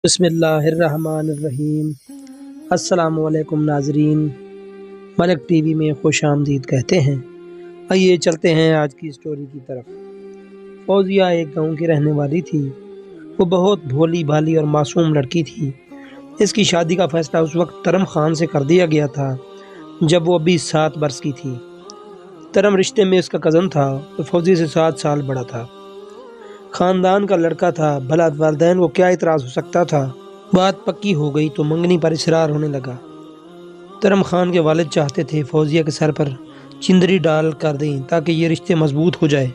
بسم اللہ الرحمن الرحیم۔ السلام علیکم ناظرین، ملک ٹی وی میں خوش آمدید کہتے ہیں۔ آئیے چلتے ہیں آج کی سٹوری کی طرف۔ فوزیہ ایک گاؤں کی رہنے والی تھی۔ وہ بہت بھولی بھالی اور معصوم لڑکی تھی۔ اس کی شادی کا فیصلہ اس وقت ترم خان سے کر دیا گیا تھا جب وہ ابھی 7 برس کی تھی۔ ترم رشتے میں اس کا کزن تھا اور فوزیہ سے 7 سال بڑا تھا۔ خاندان کا لڑکا تھا، بھلا والدین کو کیا اعتراض ہو سکتا تھا۔ بات پکی ہو گئی تو منگنی پر اصرار ہونے لگا۔ ترم خان کے والد چاہتے تھے فوزیہ کے سر پر چندری ڈال کر دیں تاکہ یہ رشتے مضبوط ہو جائے۔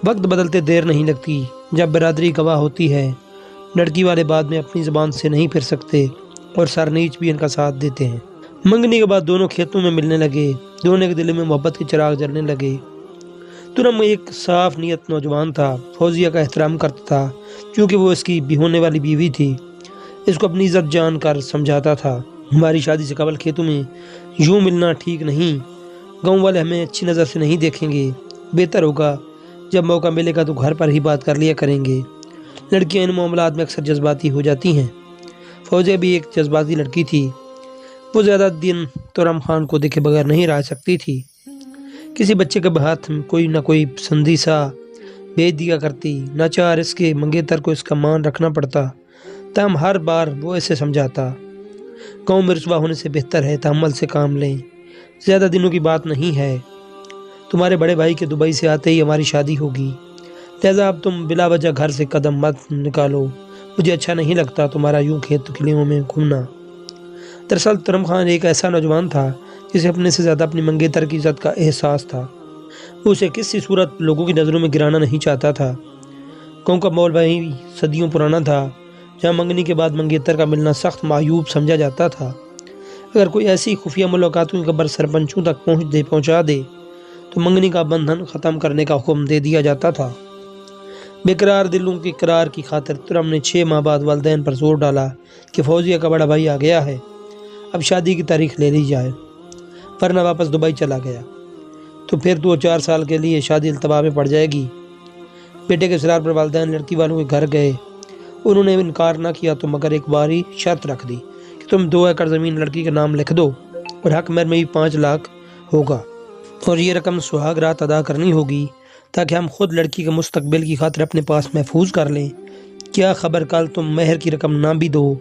وقت بدلتے دیر نہیں لگتی۔ جب برادری گواہ ہوتی ہے، لڑکی والے بعد میں اپنی زبان سے نہیں پھر سکتے اور سر نیچ بھی ان کا ساتھ دیتے ہیں۔ منگنی کے بعد دونوں کھیتوں میں ملنے لگے، دونوں کے دل میں محبت کے چراغ جلنے لگے۔ ترم ایک صاف نیت نوجوان تھا، فوزیہ کا احترام کرتا تھا کیونکہ وہ اس کی ہونے والی بیوی تھی۔ اس کو اپنی عزت جان کر سمجھاتا تھا، ہماری شادی سے قبل کھیتوں میں یوں ملنا ٹھیک نہیں، گاؤں والے ہمیں اچھی نظر سے نہیں دیکھیں گے، بہتر ہوگا جب موقع ملے گا تو گھر پر ہی بات کر لیا کریں گے۔ لڑکیاں ان معاملات میں اکثر جذباتی ہو جاتی ہیں۔ فوزیہ بھی ایک جذباتی لڑکی تھی۔ وہ زیادہ دن ترم خان کو دیکھے بغیر نہیں رہ سکتی تھی۔ کسی بچے کے ہاتھ کوئی نہ کوئی پسندیسہ بھیج دیا کرتی، ناچار اس کے منگیتر کو اس کا مان رکھنا پڑتا، تاہم ہر بار وہ اسے سمجھاتا، گاؤں میں رسوا ہونے سے بہتر ہے تحمل سے کام لیں، زیادہ دنوں کی بات نہیں ہے، تمہارے بڑے بھائی کے دبئی سے آتے ہی ہماری شادی ہوگی، لہذا اب تم بلا وجہ گھر سے قدم مت نکالو، مجھے اچھا نہیں لگتا تمہارا یوں کھیت کھلیوں میں گھومنا۔ دراصل ترم خان ایک ایسا نوجوان تھا جسے اپنے سے زیادہ اپنی منگیتر کی عزت کا احساس تھا۔ وہ اسے کسی صورت لوگوں کی نظروں میں گرانا نہیں چاہتا تھا۔ گاؤں کا ماحول وہی صدیوں پرانا تھا جہاں منگنی کے بعد منگیتر کا ملنا سخت معیوب سمجھا جاتا تھا۔ اگر کوئی ایسی خفیہ ملاقاتوں کی خبر سرپنچوں تک پہنچا دے تو منگنی کا بندھن ختم کرنے کا حکم دے دیا جاتا تھا۔ بے قرار دلوں کے قرار کی خاطر ترم نے 6 ماہ بعد والدین پر زور ڈالا کہ فوزیہ کا بڑا بھائی آ گیا ہے، اب شادی کی تاریخ لے لی جائے، ورنہ واپس دبئی چلا گیا تو پھر 2-4 سال کے لیے شادی التوا میں پڑ جائے گی۔ بیٹے کے اصرار پر والدین لڑکی والوں کے گھر گئے۔ انہوں نے انکار نہ کیا تو مگر ایک باری شرط رکھ دی کہ تم 2 ایکڑ زمین لڑکی کے نام لکھ دو اور حق مہر میں بھی 5 لاکھ ہوگا، اور یہ رقم سہاگ رات ادا کرنی ہوگی تاکہ ہم خود لڑکی کے مستقبل کی خاطر اپنے پاس محفوظ کر لیں۔ کیا خبر کل تم مہر کی رقم نہ بھی دو۔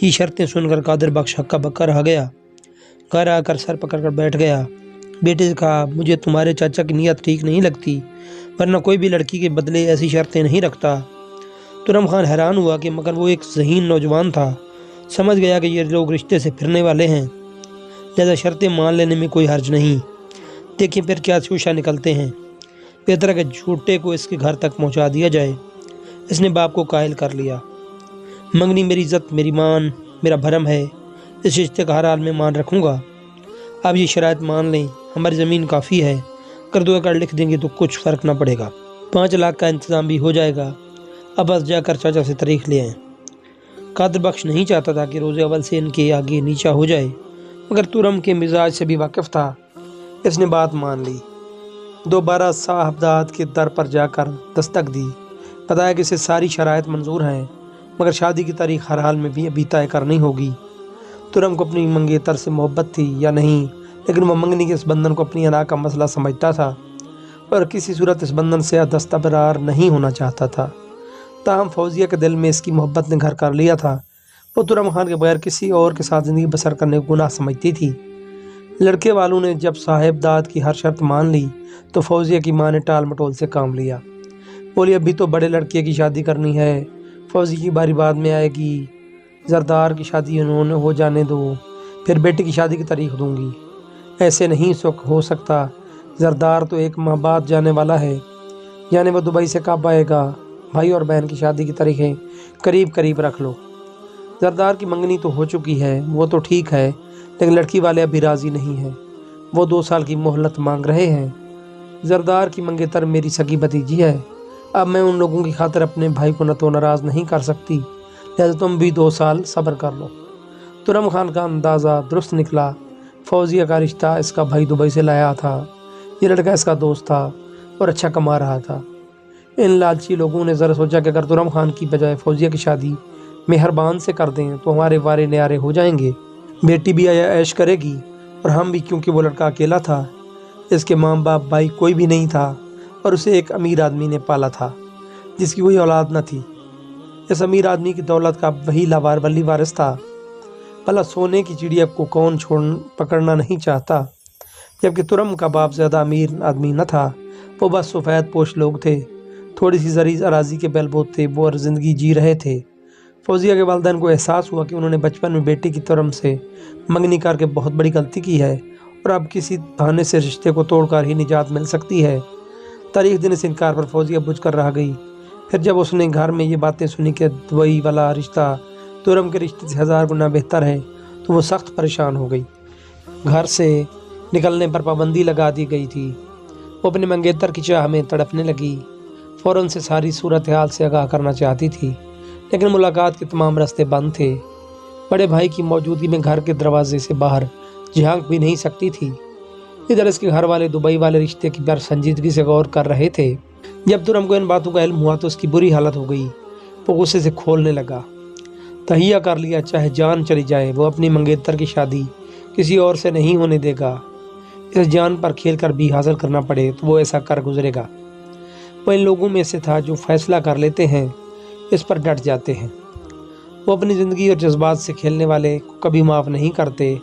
یہ شرطیں سن کر قادر بخش ہکا بکا رہ گیا، گھر آ کر سر پکڑ کر بیٹھ گیا۔ بیٹے سے کہا، مجھے تمہارے چاچا کی نیت ٹھیک نہیں لگتی، ورنہ کوئی بھی لڑکی کے بدلے ایسی شرطیں نہیں رکھتا۔ ترم خان حیران ہوا کہ مگر وہ ایک ذہین نوجوان تھا، سمجھ گیا کہ یہ لوگ رشتے سے پھرنے والے ہیں، لہذا شرطیں مان لینے میں کوئی حرج نہیں، دیکھیں پھر کیا شوشہ نکلتے ہیں، بہتر ہے کہ جھوٹے کو اس کے گھر تک پہنچا دیا جائے۔ اس نے باپ کو قائل کر لیا، منگنی میری عزت، میری مان، میرا بھرم ہے، اس رشتے کا ہر حال میں مان رکھوں گا۔ آپ یہ شرائط مان لیں، ہماری زمین کافی ہے، اگر 2 ایکڑ لکھ دیں گے تو کچھ فرق نہ پڑے گا، 5 لاکھ کا انتظام بھی ہو جائے گا، اب بس جا کر چاچا سے تاریخ لے آئیں۔ قادر بخش نہیں چاہتا تھا کہ روز اول سے ان کے آگے نیچا ہو جائے، مگر ترم کے مزاج سے بھی واقف تھا، اس نے بات مان لی۔ دوبارہ صاحبزاد کے در پر جا کر دستک دی، بتایا کہ اسے ساری شرائط منظور ہیں، مگر شادی کی تاریخ ہر حال میں بھی ابھی طے کرنی ہوگی۔ ترم کو اپنی منگیتر سے محبت تھی یا نہیں، لیکن وہ منگنی کے اس بندھن کو اپنی انا کا مسئلہ سمجھتا تھا اور کسی صورت اس بندھن سے دستبرار نہیں ہونا چاہتا تھا۔ تاہم فوزیہ کے دل میں اس کی محبت نے گھر کر لیا تھا۔ وہ ترم خان کے بغیر کسی اور کے ساتھ زندگی بسر کرنے کو گناہ سمجھتی تھی۔ لڑکے والوں نے جب صاحبزاد کی ہر شرط مان لی تو فوزیہ کی ماں نے ٹال مٹول سے کام لیا، بولی ابھی تو بڑے لڑکے کی شادی کرنی ہے، فوزی کی باری بعد میں آئے گی، زردار کی شادی انہوں ہو جانے دو، پھر بیٹے کی شادی کی تاریخ دوں گی۔ ایسے نہیں ہو سکتا، زردار تو 1 ماہ بعد جانے والا ہے، یعنی وہ دبئی سے کب آئے گا، بھائی اور بہن کی شادی کی تاریخیں قریب قریب رکھ لو۔ زردار کی منگنی تو ہو چکی ہے، وہ تو ٹھیک ہے، لیکن لڑکی والے ابھی راضی نہیں ہیں، وہ 2 سال کی مہلت مانگ رہے ہیں۔ زردار کی منگیتر میری سگی بھتیجی ہے، اب میں ان لوگوں کی خاطر اپنے بھائی کو نہ تو ناراض نہیں کر سکتی، لہذا تم بھی 2 سال صبر کر لو۔ ترم خان کا اندازہ درست نکلا، فوزیہ کا رشتہ اس کا بھائی دبئی سے لایا تھا، یہ لڑکا اس کا دوست تھا اور اچھا کما رہا تھا۔ ان لالچی لوگوں نے ذرا سوچا کہ اگر ترم خان کی بجائے فوزیہ کی شادی مہربان سے کر دیں تو ہمارے وارے نیارے ہو جائیں گے۔ بیٹی بھی عیش کرے گی اور ہم بھی، کیونکہ وہ لڑکا اکیلا تھا، اس کے ماں باپ بھائی کوئی بھی نہیں تھا، اور اسے ایک امیر آدمی نے پالا تھا جس کی کوئی اولاد نہ تھی۔ اس امیر آدمی کی دولت کا وہی ولی وارث تھا۔ بھلا سونے کی چڑیا کو کون پکڑنا نہیں چاہتا؟ جبکہ ترم کا باپ زیادہ امیر آدمی نہ تھا، وہ بس سفید پوش لوگ تھے، تھوڑی سی زرعی اراضی کے بیل بوت تھے، وہ اور زندگی جی رہے تھے۔ فوزیہ کے والدین کو احساس ہوا کہ انہوں نے بچپن میں بیٹی کی ترم سے منگنی کر کے بہت بڑی غلطی کی ہے، اور اب کسی بہانے سے رشتے کو توڑ کر ہی نجات مل سکتی ہے۔ تاریخ دن اس انکار پر فوزیہ بجھ کر رہ گئی۔ پھر جب اس نے گھر میں یہ باتیں سنی کہ دبئی والا رشتہ ترم کے رشتے سے 1000 گنا بہتر ہے، تو وہ سخت پریشان ہو گئی۔ گھر سے نکلنے پر پابندی لگا دی گئی تھی۔ وہ اپنے منگیتر کی چاہ میں تڑپنے لگی، فوراً سے ساری صورتحال سے آگاہ کرنا چاہتی تھی، لیکن ملاقات کے تمام راستے بند تھے۔ بڑے بھائی کی موجودگی میں گھر کے دروازے سے باہر جھانک بھی نہیں سکتی تھی۔ ادھر اس کے گھر والے دبئی والے رشتے کی پر سنجیدگی سے غور کر رہے تھے۔ جب ترم کو ان باتوں کا علم ہوا تو اس کی بری حالت ہو گئی۔ وہ غصے سے کھولنے لگا۔ تہیہ کر لیا، چاہے جان چلی جائے، وہ اپنی منگیتر کی شادی کسی اور سے نہیں ہونے دے گا۔ اس جان پر کھیل کر بھی حاصل کرنا پڑے تو وہ ایسا کر گزرے گا۔ وہ ان لوگوں میں سے تھا جو فیصلہ کر لیتے ہیں، اس پر ڈٹ جاتے ہیں۔ وہ اپنی زندگی اور جذبات سے کھیلنے والے کو کبھی معاف نہیں کرتے۔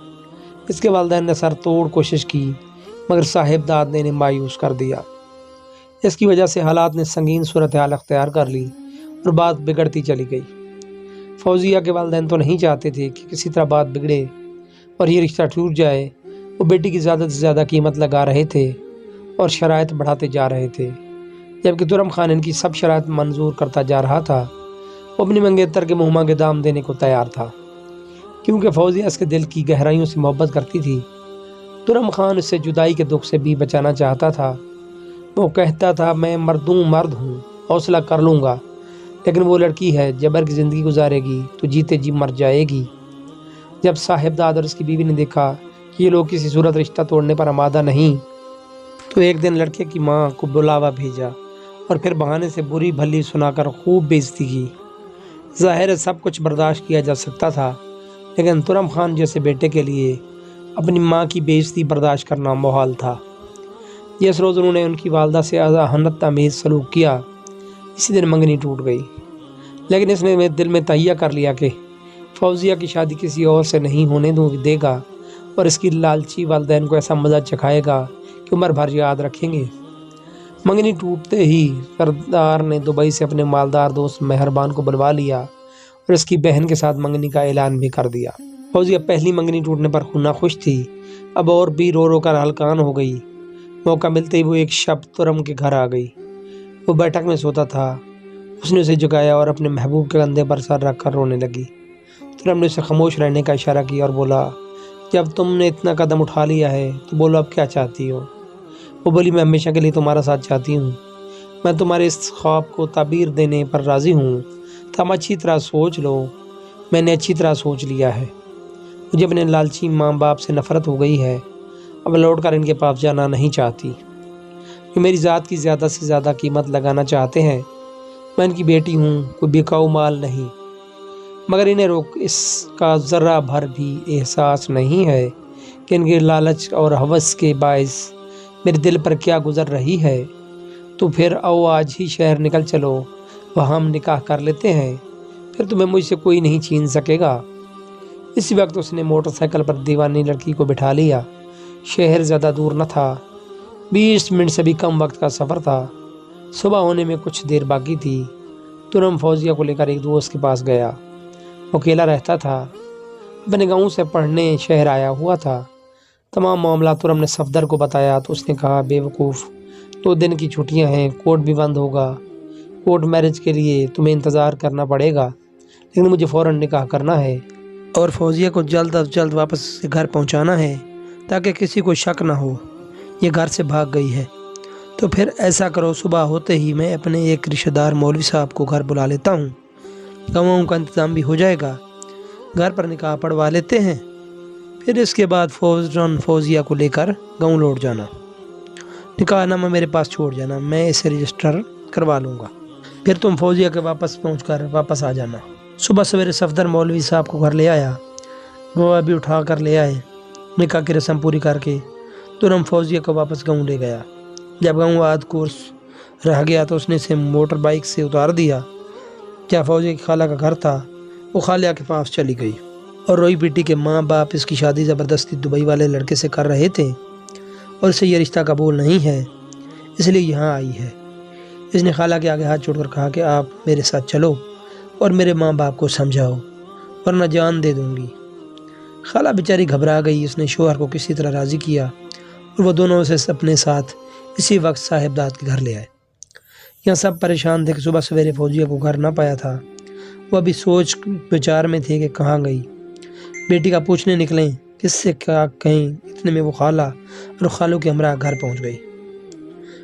اس کے والدین نے سر توڑ کوشش کی، مگر صاحب داد نے انہیں مایوس کر دیا۔ اس کی وجہ سے حالات نے سنگین صورتحال اختیار کر لی اور بات بگڑتی چلی گئی۔ فوزیہ کے والدین تو نہیں چاہتے تھے کہ کسی طرح بات بگڑے اور یہ رشتہ ٹوٹ جائے۔ وہ بیٹی کی زیادہ سے زیادہ قیمت لگا رہے تھے اور شرائط بڑھاتے جا رہے تھے، جبکہ ترم خان ان کی سب شرائط منظور کرتا جا رہا تھا۔ وہ اپنی منگیتر کے منہ مانگے دام دینے کو تیار تھا، کیونکہ فوزیہ اس کے دل کی گہرائیوں سے محبت کرتی تھی۔ ترم خان اس سے جدائی کے دکھ سے بھی بچانا چاہتا تھا۔ وہ کہتا تھا، میں مرد ہوں، حوصلہ کر لوں گا، لیکن وہ لڑکی ہے، جبر کی زندگی گزارے گی تو جیتے جی مر جائے گی۔ جب صاحب داد اور اس کی بیوی نے دیکھا کہ یہ لوگ کسی صورت رشتہ توڑنے پر آمادہ نہیں، تو ایک دن لڑکے کی ماں کو بلاوا بھیجا اور پھر بہانے سے بری بھلی سنا کر خوب بےعزتی کی۔ ظاہر ہے سب کچھ برداشت کیا جا سکتا تھا، لیکن ترم خان جیسے بیٹے کے لیے اپنی ماں کی بے عزتی برداشت کرنا محال تھا۔ جس روز انہوں نے ان کی والدہ سے احانت آمیز سلوک کیا، اسی دن منگنی ٹوٹ گئی۔ لیکن اس نے دل میں تہیہ کر لیا کہ فوزیہ کی شادی کسی اور سے نہیں ہونے دے گا، اور اس کی لالچی والدین کو ایسا مزہ چکھائے گا کہ عمر بھر یاد رکھیں گے۔ منگنی ٹوٹتے ہی سردار نے دبئی سے اپنے مالدار دوست مہربان کو بلوا لیا اور اس کی بہن کے ساتھ منگنی کا اعلان بھی کر دیا۔ فوزیہ پہلی منگنی ٹوٹنے پر ناخوش تھی، اب اور بھی رو رو کر ہلکان ہو گئی۔ موقع ملتے ہی وہ ایک شب ترم کے گھر آ گئی۔ وہ بیٹھک میں سوتا تھا، اس نے اسے جگایا اور اپنے محبوب کے کندھے پر سر رکھ کر رونے لگی۔ ترم نے اسے خاموش رہنے کا اشارہ کیا اور بولا، جب تم نے اتنا قدم اٹھا لیا ہے تو بولو اب کیا چاہتی ہو؟ وہ بولی، میں ہمیشہ کے لیے تمہارا ساتھ چاہتی ہوں، میں تمہارے اس خواب کو تعبیر دینے پر راضی ہوں، تم اچھی طرح سوچ لو۔ میں نے اچھی طرح سوچ لیا ہے، مجھے اپنے لالچی ماں باپ سے نفرت ہو گئی ہے، اب لوٹ کر ان کے پاس جانا نہیں چاہتی۔ یہ میری ذات کی زیادہ سے زیادہ قیمت لگانا چاہتے ہیں، میں ان کی بیٹی ہوں، کوئی بکاؤ مال نہیں، مگر انہیں اس کا ذرہ بھر بھی احساس نہیں ہے کہ ان کے لالچ اور ہوس کے باعث میرے دل پر کیا گزر رہی ہے۔ تو پھر آؤ آج ہی شہر نکل چلو، وہاں ہم نکاح کر لیتے ہیں، پھر تمہیں مجھ سے کوئی نہیں چھین سکے گا۔ اسی وقت اس نے موٹر سائیکل پر دیوانی لڑکی کو بٹھا لیا۔ شہر زیادہ دور نہ تھا، 20 منٹ سے بھی کم وقت کا سفر تھا۔ صبح ہونے میں کچھ دیر باقی تھی۔ ترم فوزیہ کو لے کر ایک دوست کے پاس گیا۔ وہ اکیلا رہتا تھا، اپنے گاؤں سے پڑھنے شہر آیا ہوا تھا۔ تمام معاملہ ترم نے صفدر کو بتایا تو اس نے کہا، بے وقوف، 2 دن کی چھٹیاں ہیں، کورٹ بھی بند ہوگا، کورٹ میرج کے لیے تمہیں انتظار کرنا پڑے گا، لیکن مجھے فوراً نکاح کرنا ہے اور فوزیہ کو جلد از جلد واپس گھر پہنچانا ہے تاکہ کسی کو شک نہ ہو یہ گھر سے بھاگ گئی ہے۔ تو پھر ایسا کرو، صبح ہوتے ہی میں اپنے ایک رشتہ دار مولوی صاحب کو گھر بلا لیتا ہوں، گواہوں کا انتظام بھی ہو جائے گا، گھر پر نکاح پڑھوا لیتے ہیں، پھر اس کے بعد فوزیہ کو لے کر گاؤں لوٹ جانا، نکاح نامہ میرے پاس چھوڑ جانا، میں اسے رجسٹر کروا لوں گا، پھر تم فوزیہ کے واپس پہنچ کر واپس آ جانا۔ صبح سویرے صفدر مولوی صاحب کو گھر لے آیا، گواہ بھی اٹھا کر لے آئے۔ نکاح کی رسم پوری کر کے ترم فوزیہ کو واپس گاؤں لے گیا۔ جب گاؤں آدھ کورس رہ گیا تو اس نے اسے موٹر بائک سے اتار دیا۔ کیا فوزیہ کی خالہ کا گھر تھا، وہ خالہ کے پاس چلی گئی اور روئی پیٹی کے ماں باپ اس کی شادی زبردستی دبئی والے لڑکے سے کر رہے تھے اور اسے یہ رشتہ قبول نہیں ہے، اس لیے یہاں آئی ہے۔ اس نے خالہ کے آگے ہاتھ جوڑ کر کہا کہ آپ میرے ساتھ چلو اور میرے ماں باپ کو سمجھاؤ ورنہ جان دے دوں گی۔ خالہ بیچاری گھبرا گئی۔ اس نے شوہر کو کسی طرح راضی کیا اور وہ دونوں اسے اپنے ساتھ اسی وقت صاحبزاد کے گھر لے آئے۔ یہاں سب پریشان تھے کہ صبح سویرے فوزیہ کو گھر نہ پایا تھا۔ وہ ابھی سوچ وچار میں تھے کہ کہاں گئی۔ بیٹی کا پوچھنے نکلیں کس سے کیا کہیں، اتنے میں وہ خالہ اور خالوں کے ہمراہ گھر پہنچ گئی۔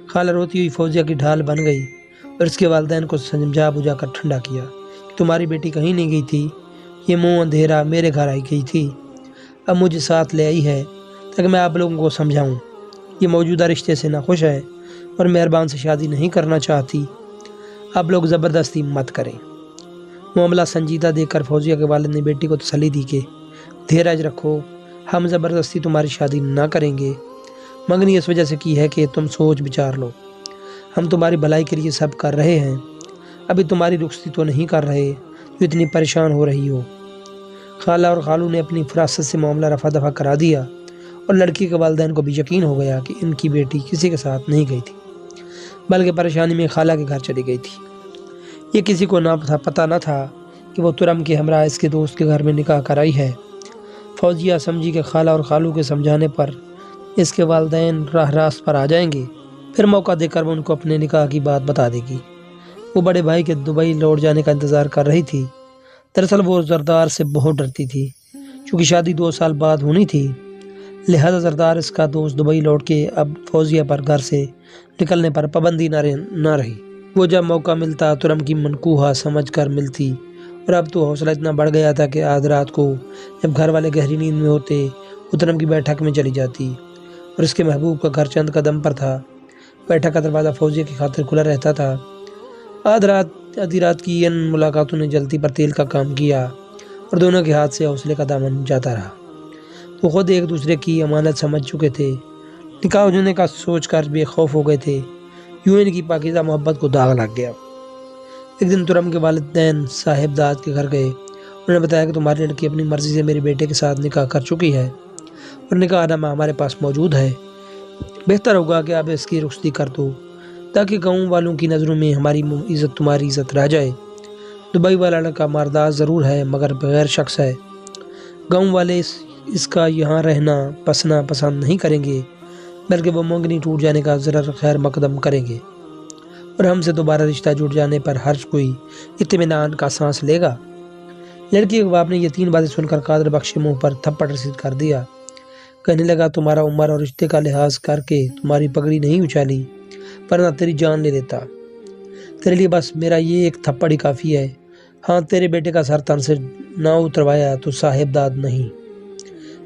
خالہ روتی ہوئی فوزیہ کی ڈھال بن گئی اور اس کے والدین کو سمجھا بجھا کر ٹھنڈا کیا کہ تمہاری بیٹی کہیں نہیں گئی تھی، یہ منہ اندھیرا میرے گھر آئی گئی تھی، اب مجھے ساتھ لے آئی ہے تاکہ میں آپ لوگوں کو سمجھاؤں۔ یہ موجودہ رشتے سے ناخوش ہے اور مہربان سے شادی نہیں کرنا چاہتی، آپ لوگ زبردستی مت کریں۔ معاملہ سنجیدہ دیکھ کر فوزیہ کے والد نے بیٹی کو تسلی دی کہ دھیرج رکھو، ہم زبردستی تمہاری شادی نہ کریں گے، منگنی اس وجہ سے کی ہے کہ تم سوچ بچار لو، ہم تمہاری بھلائی کے لیے سب کر رہے ہیں، ابھی تمہاری رخصتی تو نہیں کر رہے جو اتنی پریشان ہو رہی ہو۔ خالہ اور خالو نے اپنی فراست سے معاملہ رفع دفع کرا دیا اور لڑکی کے والدین کو بھی یقین ہو گیا کہ ان کی بیٹی کسی کے ساتھ نہیں گئی تھی بلکہ پریشانی میں خالہ کے گھر چلی گئی تھی۔ یہ کسی کو پتہ نہ تھا کہ وہ ترم کے ہمراہ اس کے دوست کے گھر میں نکاح کرائی ہے۔ فوزیہ سمجھی کہ خالہ اور خالو کے سمجھانے پر اس کے والدین راہ راست پر آ جائیں گے، پھر موقع دے کر وہ ان کو اپنے نکاح کی بات بتا دے گی۔ وہ بڑے بھائی کے دبئی لوٹ جانے کا انتظار کر رہی تھی۔ دراصل وہ زردار سے بہت ڈرتی تھی، چونکہ شادی 2 سال بعد ہونی تھی، لہذا زردار اس کا دوست دبئی لوٹ کے اب فوزیہ پر گھر سے نکلنے پر پابندی نہ رہی۔ وہ جب موقع ملتا ترم کی منقوہہ سمجھ کر ملتی، اور اب تو حوصلہ اتنا بڑھ گیا تھا کہ آدھ رات کو جب گھر والے گہری نیند میں ہوتے وہ ترم کی بیٹھک میں چلی جاتی، اور اس کے محبوب کا گھر چند قدم پر تھا۔ بیٹھک کا دروازہ فوزیہ کی خاطر کھلا رہتا تھا۔ آدھی رات کی ان ملاقاتوں نے جلتی پر تیل کا کام کیا اور دونوں کے ہاتھ سے حوصلے کا دامن جاتا رہا۔ وہ خود ایک دوسرے کی امانت سمجھ چکے تھے، نکاح ہونے کا سوچ کر بے خوف ہو گئے تھے، یوں ان کی پاکیزہ محبت کو داغ لگ گیا۔ ایک دن ترم کے والدین صاحبزاد کے گھر گئے۔ انہوں نے بتایا کہ تمہاری لڑکی اپنی مرضی سے میرے بیٹے کے ساتھ نکاح کر چکی ہے اور نکاح نامہ ہمارے پاس موجود ہے، بہتر ہوگا کہ آپ اس کی رخصتی کر دو تاکہ گاؤں والوں کی نظروں میں ہماری عزت تمہاری عزت رہ جائے۔ دبئی والا لڑکا مارداز ضرور ہے مگر بغیر شخص ہے، گاؤں والے اس کا یہاں رہنا بسنا پسند نہیں کریں گے، بلکہ وہ منگنی ٹوٹ جانے کا ضرر خیر مقدم کریں گے اور ہم سے دوبارہ رشتہ جڑ جانے پر ہر کوئی اطمینان کا سانس لے گا۔ لڑکی کے باپ نے یہ 3 باتیں سن کر قادر بخش کے منہ پر تھپڑ رسید کر دیا۔ کہنے لگا تمہارا عمر اور رشتے کا لحاظ کر کے تمہاری پگڑی نہیں اچالی ورنہ تیری جان لے لیتا، تیرے لیے بس میرا یہ ایک تھپڑ ہی کافی ہے۔ ہاں تیرے بیٹے کا سر تن سے نہ اتروایا تو صاحبزاد نہیں،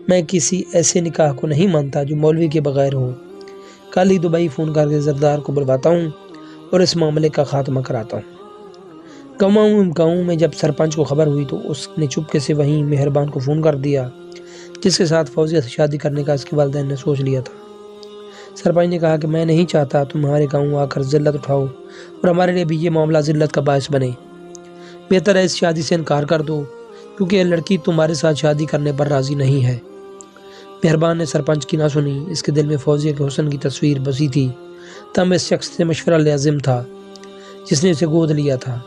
میں کسی ایسے نکاح کو نہیں مانتا جو مولوی کے بغیر ہو۔ کل ہی دبئی فون کر کے زردار کو بلواتا ہوں اور اس معاملے کا خاتمہ کراتا ہوں۔ گاؤں میں جب سرپنچ کو خبر ہوئی تو اس نے چپکے سے وہیں مہربان کو فون کر دیا جس کے ساتھ فوزیہ سے شادی کرنے کا اس کے والدین نے سوچ لیا تھا۔ سرپنچ نے کہا کہ میں نہیں چاہتا تمہارے گاؤں آ کر ذلت اٹھاؤ اور ہمارے لیے بھی یہ معاملہ ذلت کا باعث بنے، بہتر ہے اس شادی سے انکار کر دو کیونکہ یہ لڑکی تمہارے ساتھ شادی کرنے پر راضی نہیں ہے۔ مہربان نے سرپنچ کی نہ سنی۔ اس کے دل میں فوزیہ کے حسن کی تصویر بسی تھی، تم اس شخص سے مشورہ لازم تھا جس نے اسے گود لیا تھا۔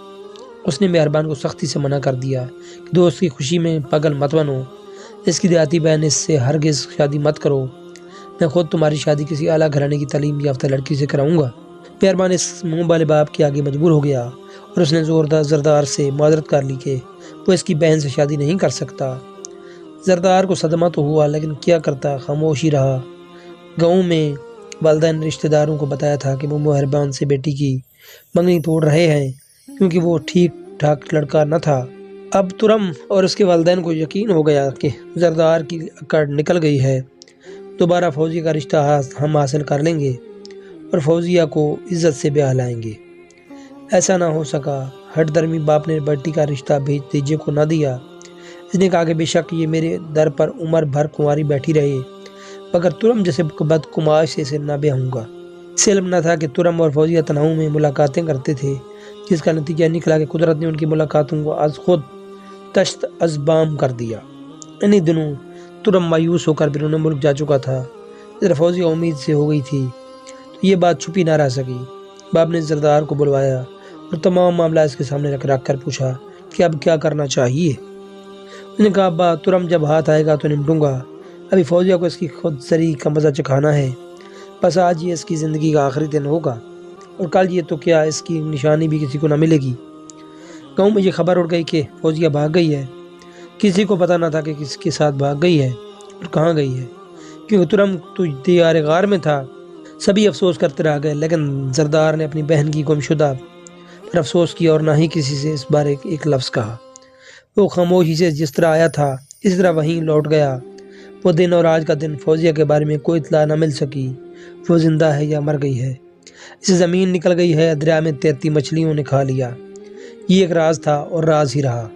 اس نے مہربان کو سختی سے منع کر دیا کہ دوست کی خوشی میں پاگل مت بنو، اس کی دیہاتی بہن اس سے ہرگز شادی مت کرو، میں خود تمہاری شادی کسی اعلیٰ گھرانے کی تعلیم یافتہ لڑکی سے کراؤں گا۔ مہربان اس منہ والے باپ کے آگے مجبور ہو گیا اور اس نے زوردار زردار سے معذرت کر لی کہ وہ اس کی بہن سے شادی نہیں کر سکتا۔ زردار کو صدمہ تو ہوا لیکن کیا کرتا، خاموش ہی رہا۔ گاؤں میں والدین نے رشتہ داروں کو بتایا تھا کہ وہ مہربان سے بیٹی کی منگنی توڑ رہے ہیں کیونکہ وہ ٹھیک ٹھاک لڑکا نہ تھا۔ اب ترم اور اس کے والدین کو یقین ہو گیا کہ زردار کی اکڑ نکل گئی ہے، دوبارہ فوزیہ کا رشتہ ہم حاصل کر لیں گے اور فوزیہ کو عزت سے بیاہ لائیں گے۔ ایسا نہ ہو سکا، ہٹ درمی باپ نے بیٹی کا رشتہ بھیج دیجیے کو نہ دیا۔ اس نے کہا کہ بے شک یہ میرے در پر عمر بھر کنواری بیٹھی رہے مگر ترم جیسے بدکماش سے اسے نہ بیاہوں گا۔ اسے علم نہ تھا کہ ترم اور فوزیہ تنہاؤں میں ملاقاتیں کرتے تھے، جس کا نتیجہ نکلا کہ قدرت نے ان کی ملاقاتوں کو از خود تشت ازبام کر دیا۔ انہی دنوں ترم مایوس ہو کر بیرون ملک جا چکا تھا۔ جب فوزیہ امید سے ہو گئی تھی تو یہ بات چھپی نہ رہ سکی۔ باپ نے زردار کو بلوایا اور تمام معاملہ اس کے سامنے رکھ کر پوچھا کہ اب کیا کرنا چاہیے۔ اس نے کہا ابا ترم جب ہاتھ آئے گا تو نمٹوں گا، ابھی فوزیہ کو اس کی خود سری کا مزہ چکھانا ہے، بس آج یہ اس کی زندگی کا آخری دن ہوگا اور کل یہ تو کیا اس کی نشانی بھی کسی کو نہ ملے گی۔ گاؤں میں یہ خبر اڑ گئی کہ فوزیہ بھاگ گئی ہے۔ کسی کو پتہ نہ تھا کہ کس کے ساتھ بھاگ گئی ہے اور کہاں گئی ہے، کیونکہ ترم تو دیار غار میں تھا۔ سبھی افسوس کرتے رہ گئے، لیکن زردار نے اپنی بہن کی گمشدہ پر افسوس کیا اور نہ ہی کسی سے اس بارے ایک لفظ کہا۔ وہ خاموشی سے جس طرح آیا تھا اسی طرح وہیں لوٹ گیا۔ وہ دن اور آج کا دن فوزیہ کے بارے میں کوئی اطلاع نہ مل سکی، وہ زندہ ہے یا مر گئی ہے، اسے زمین نکل گئی ہے، دریا میں تیرتی مچھلیوں نے کھا لیا۔ یہ ایک راز تھا اور راز ہی رہا۔